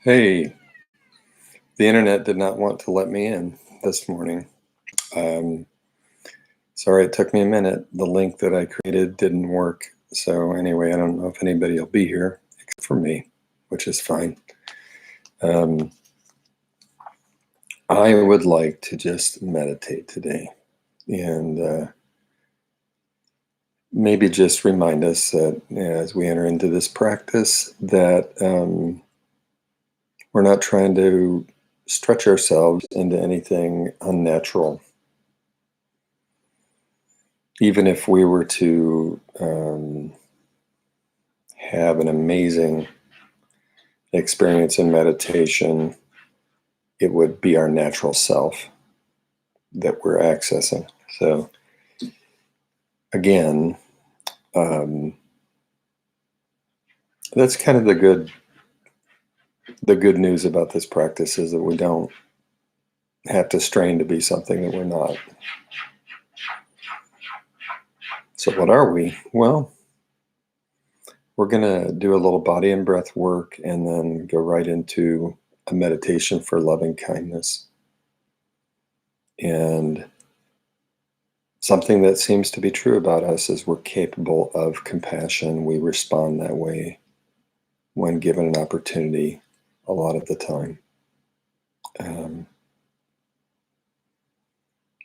Hey, the internet did not want to let me in this morning. Um, Sorry it took me a minute. The link that I created didn't work. So, anyway, I don't know if anybody will be here except for me, which is fine. Um, I would like to just meditate today and maybe just remind us that as we enter into this practice, that we're not trying to stretch ourselves into anything unnatural. Even if we were to have an amazing experience in meditation, it would be our natural self that we're accessing. So, again, um, that's kind of the good news about this practice is that we don't have to strain to be something that we're not. So, what are we? Well, we're going to do a little body and breath work and then go right into a meditation for loving kindness. And something that seems to be true about us is we're capable of compassion. We respond that way when given an opportunity a lot of the time.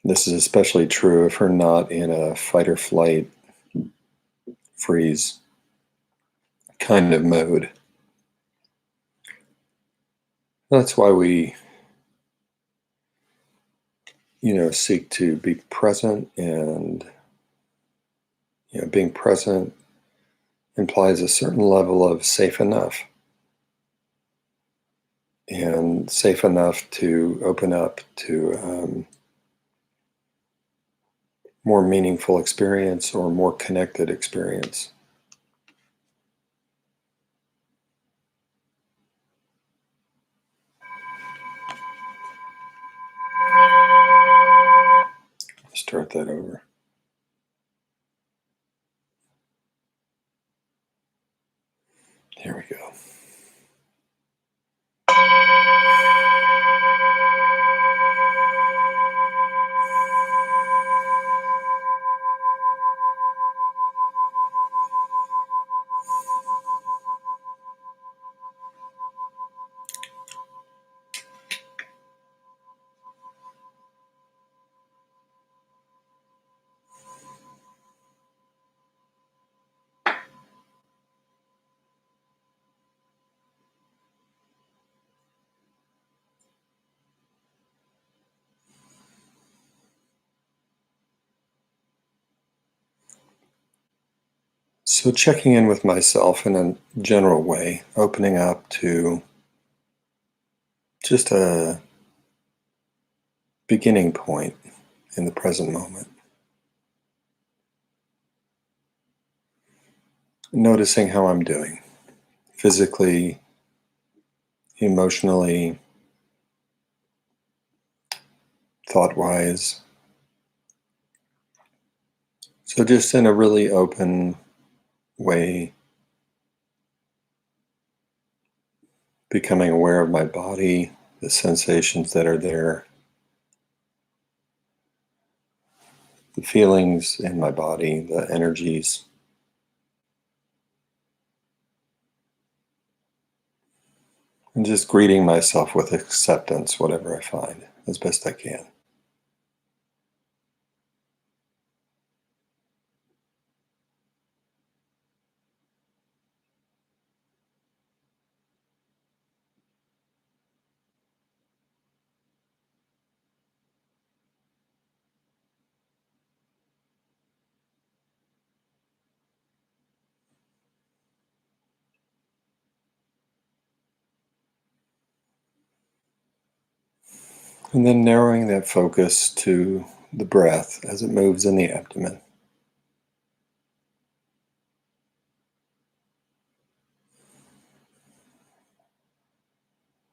This is especially true if we're not in a fight or flight, freeze kind of mode. That's why we, seek to be present, and being present implies a certain level of safe enough, and safe enough to open up to more meaningful experience or more connected experience. Start that over. Here we go. So, checking in with myself in a general way, opening up to just a beginning point in the present moment. Noticing how I'm doing physically, emotionally, thought wise. So, just in a really open way, becoming aware of my body, the sensations that are there, the feelings in my body, the energies. And just greeting myself with acceptance, whatever I find, as best I can. And then narrowing that focus to the breath as it moves in the abdomen.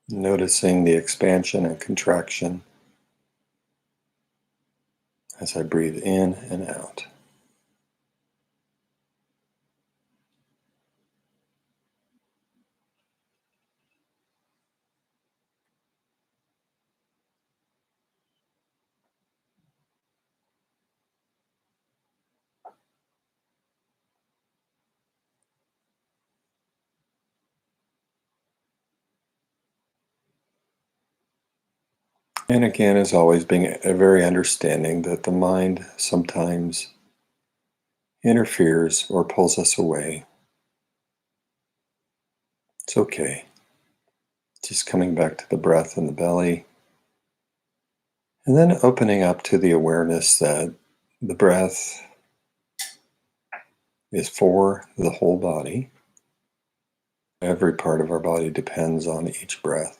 Noticing the expansion and contraction as I breathe in and out. And again, as always, being a very understanding that the mind sometimes interferes or pulls us away. It's okay. Just coming back to the breath in the belly, and then opening up to the awareness that the breath is for the whole body. Every part of our body depends on each breath.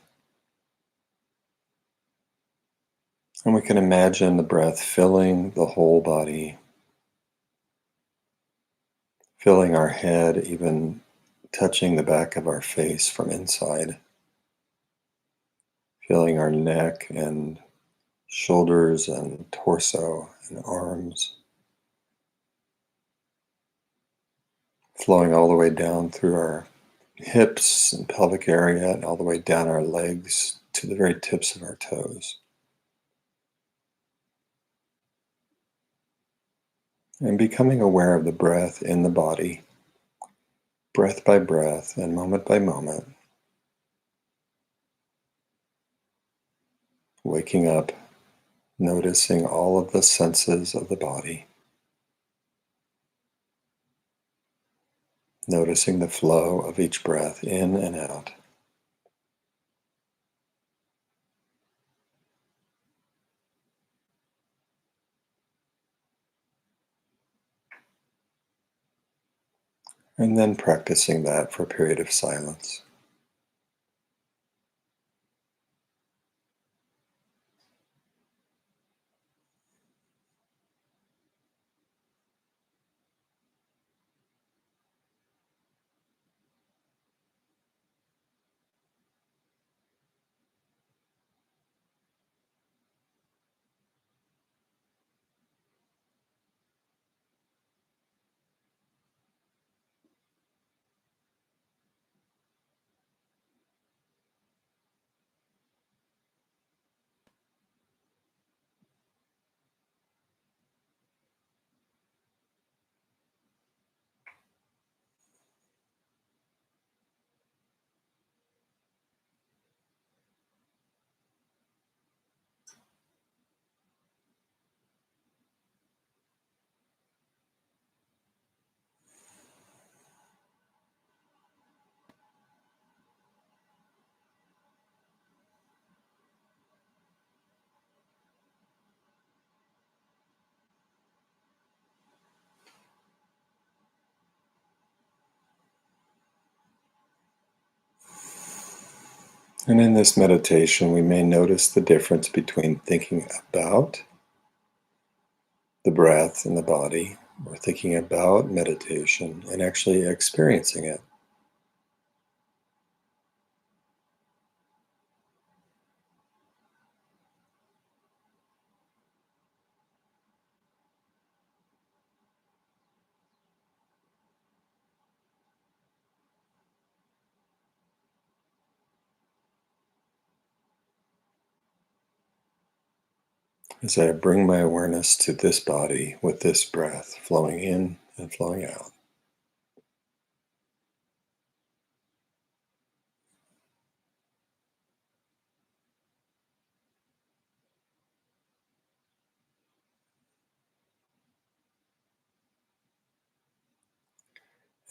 And we can imagine the breath filling the whole body, filling our head, even touching the back of our face from inside, filling our neck and shoulders and torso and arms, flowing all the way down through our hips and pelvic area and all the way down our legs to the very tips of our toes. And becoming aware of the breath in the body, breath by breath and moment by moment, waking up, noticing all of the senses of the body, noticing the flow of each breath in and out. And then practicing that for a period of silence. And in this meditation, we may notice the difference between thinking about the breath and the body, or thinking about meditation, and actually experiencing it. As I bring my awareness to this body with this breath flowing in and flowing out.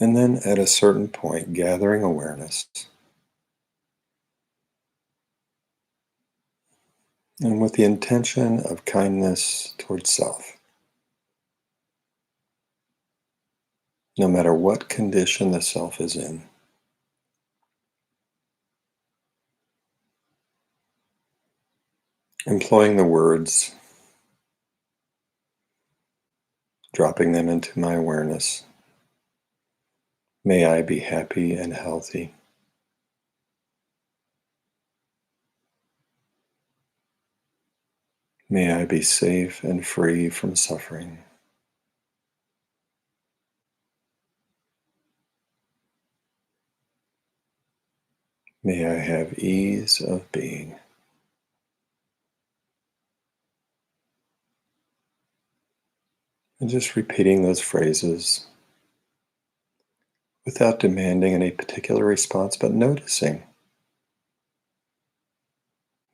And then at a certain point, gathering awareness, and with the intention of kindness towards self, no matter what condition the self is in. Employing the words, dropping them into my awareness. May I be happy and healthy. May I be safe and free from suffering. May I have ease of being. And just repeating those phrases without demanding any particular response, but noticing.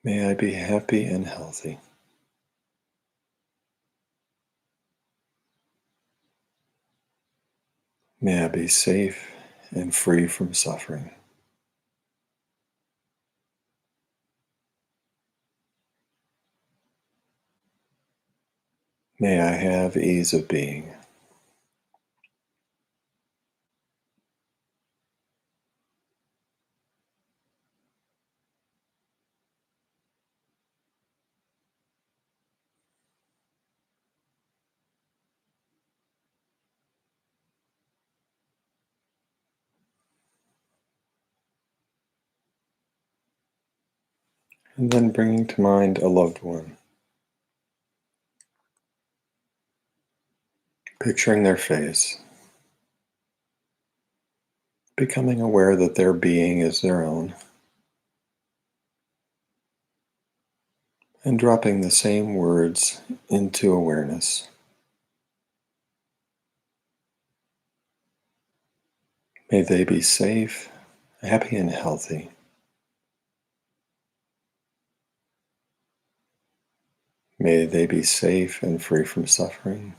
May I be happy and healthy. May I be safe and free from suffering. May I have ease of being. And then bringing to mind a loved one, picturing their face, becoming aware that their being is their own, and dropping the same words into awareness. May they be safe, happy, and healthy. May they be safe and free from suffering.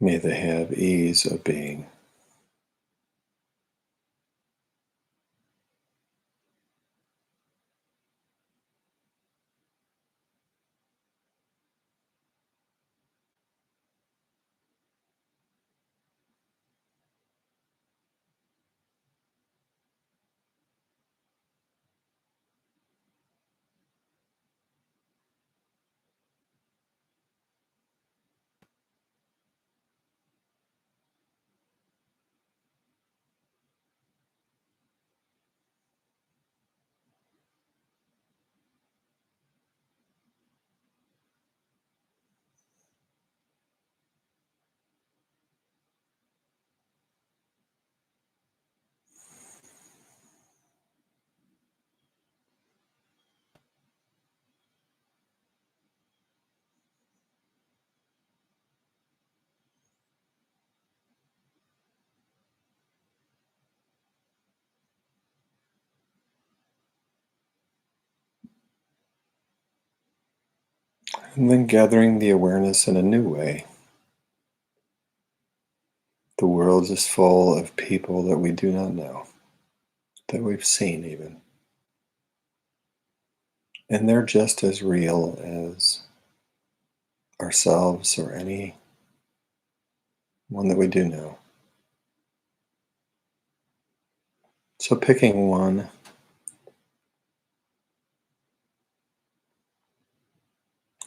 May they have ease of being. And then gathering the awareness in a new way. The world is full of people that we do not know, that we've seen even. And they're just as real as ourselves or any one that we do know. So picking one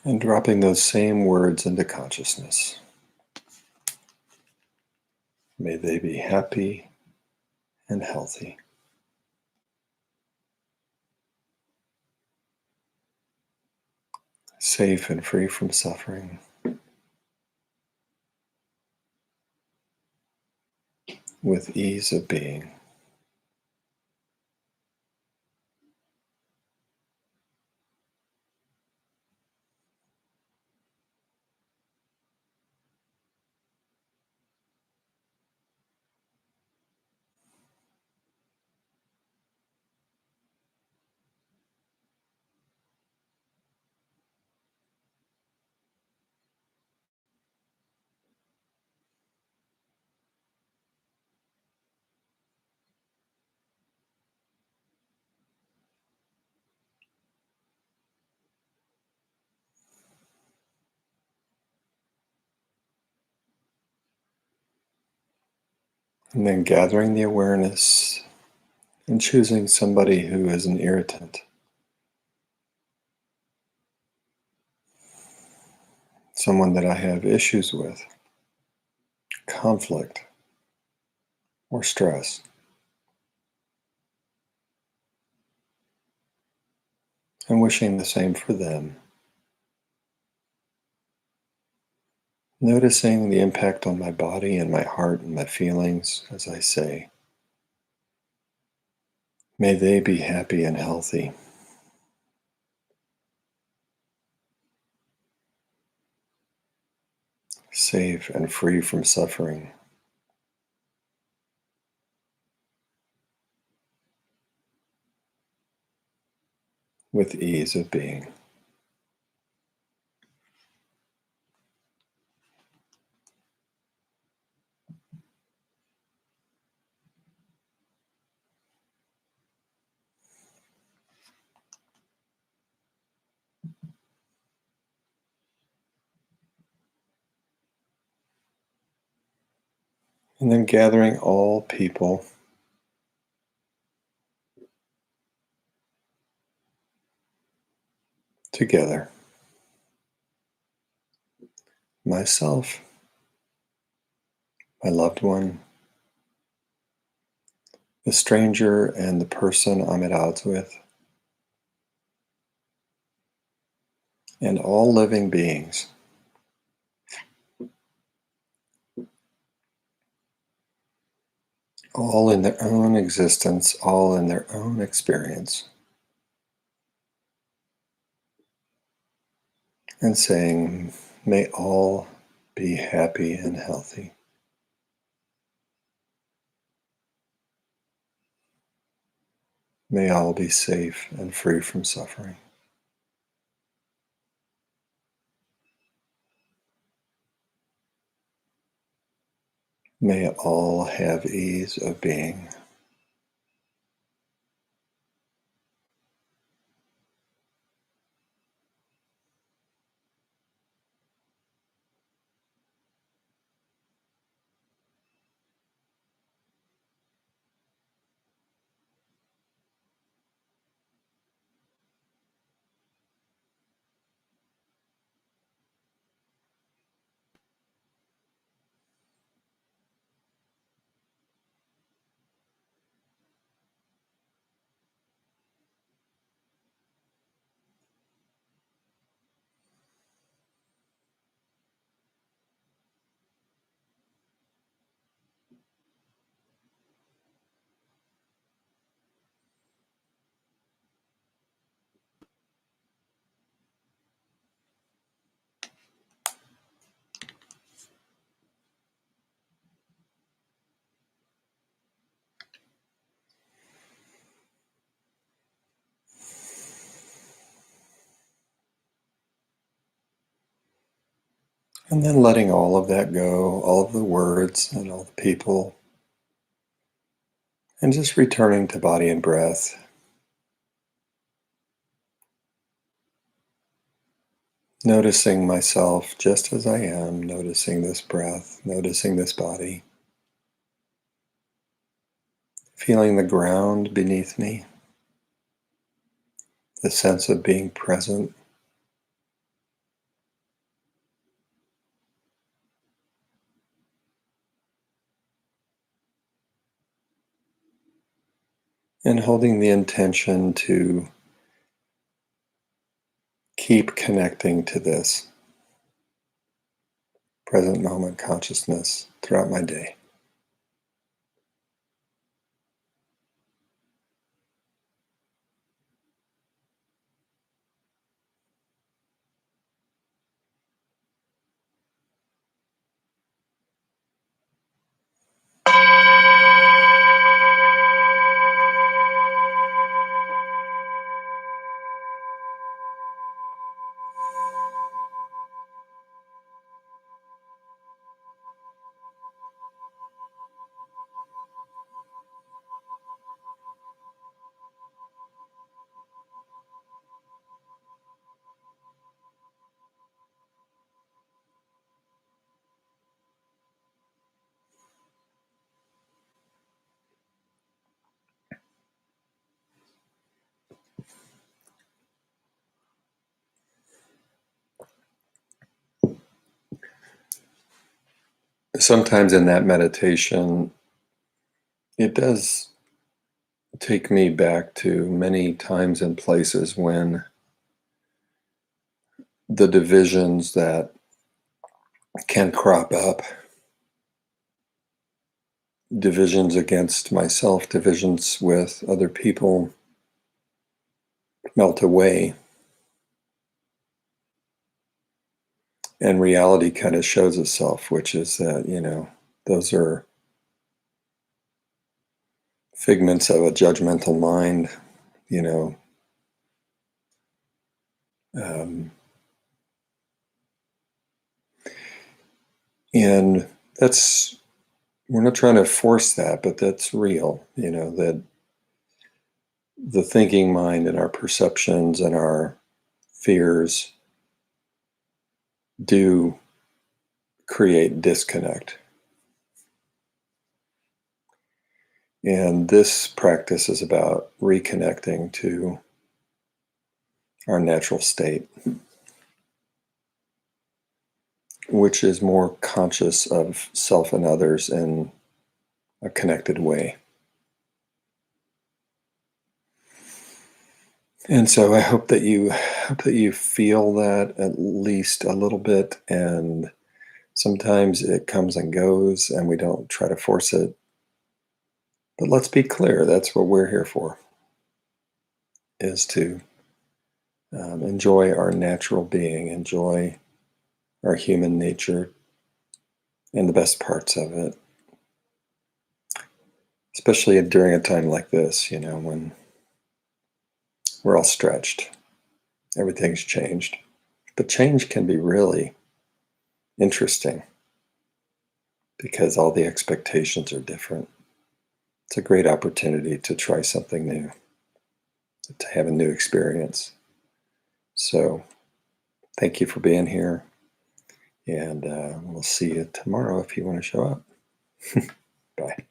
and dropping those same words into consciousness. May they be happy and healthy. Safe and free from suffering. With ease of being. And then gathering the awareness and choosing somebody who is an irritant. Someone that I have issues with, conflict, or stress. And wishing the same for them. Noticing the impact on my body and my heart and my feelings as I say, may they be happy and healthy. Safe and free from suffering. with ease of being. And then gathering all people together. Myself, my loved one, the stranger, and the person I'm at odds with, and all living beings. All in their own existence, all in their own experience. And saying, may all be happy and healthy. May all be safe and free from suffering. May all have ease of being. And then letting all of that go, all of the words and all the people, and just returning to body and breath. Noticing myself just as I am, noticing this breath, noticing this body, feeling the ground beneath me, the sense of being present. And holding the intention to keep connecting to this present moment consciousness throughout my day. Sometimes in that meditation, it does take me back to many times and places when the divisions that can crop up, divisions against myself, divisions with other people, melt away. And reality kind of shows itself, which is that, those are figments of a judgmental mind, you know, And we're not trying to force that, but that's real, that the thinking mind and our perceptions and our fears do create disconnect. And this practice is about reconnecting to our natural state, which is more conscious of self and others in a connected way. And so I hope that you feel that at least a little bit, and sometimes it comes and goes and we don't try to force it. But let's be clear, that's what we're here for, is to enjoy our natural being, enjoy our human nature and the best parts of it. Especially during a time like this, when we're all stretched, everything's changed. But change can be really interesting because all the expectations are different. It's a great opportunity to try something new, to have a new experience. So thank you for being here, and we'll see you tomorrow if you want to show up. Bye.